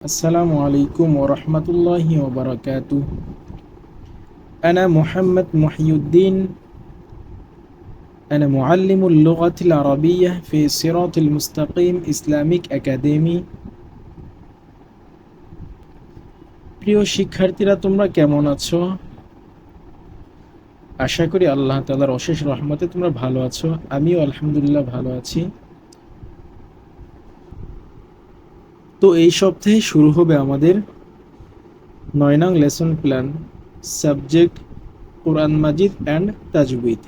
السلام عليكم ورحمة الله وبركاته. أنا محمد محي الدين. أنا معلم اللغة العربية في صراط المستقيم إسلاميك أكاديمي. প্রিয় শিক্ষার্থীরা, তোমরা কেমন আছো? আশা করি আল্লাহ তাআলার অশেষ রহমতে তোমরা ভালো আছো। আমিও আলহামদুলিল্লাহ ভালো আছি। তো এই সপ্তাহে শুরু হবে আমাদের 9 নং lesson plan, subject Quran Majid and তাজউইদ।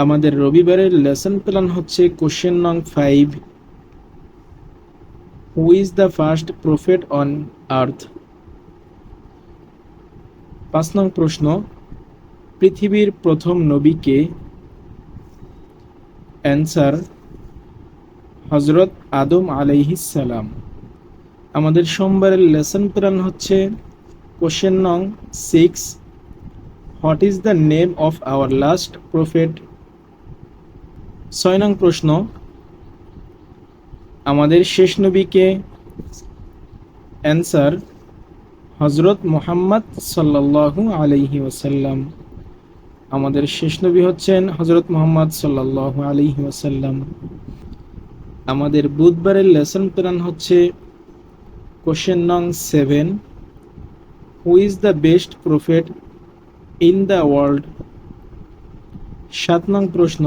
আমাদের রবিবারের লেসন প্ল্যান হচ্ছে কোশ্চেন নং 5, who is the first prophet on earth. 5 নং প্রশ্ন, পৃথিবীর প্রথম নবী কে? অ্যান্সার, হযরত আদম আলাইহিস সালাম। আমাদের সোমবারের লেসন প্ল্যান হচ্ছে কোশ্চেন নং 6, what is the name of our last prophet. 6 নং প্রশ্ন, আমাদের শেষ নবী কে? অ্যান্সার, হযরত মুহাম্মদ সাল্লাল্লাহু আলাইহি ওয়াসাল্লাম। আমাদের শেষ নবী হচ্ছেন হযরত মুহাম্মদ সাল্লাল্লাহু আলাইহি ওয়াসাল্লাম। আমাদের বুধবারের লেসন প্ল্যান হচ্ছে কোশ্চেন নং 7, হু is the best prophet in the world. 7 নং প্রশ্ন,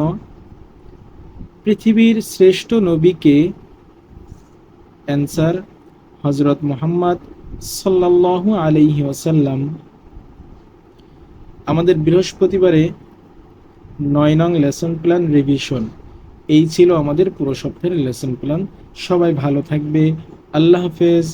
পৃথিবীর শ্রেষ্ঠ নবী কে? অ্যান্সার, হযরত মুহাম্মদ সাল্লাল্লাহু আলাইহি ওয়াসাল্লাম। আমাদের বৃহস্পতিবারে 9 নং লেসন প্ল্যান রিভিশন। এই ছিল আমাদের পুরো সপ্তাহের লেসন প্ল্যান। সবাই ভালো থাকবে। আল্লাহ হাফেজ।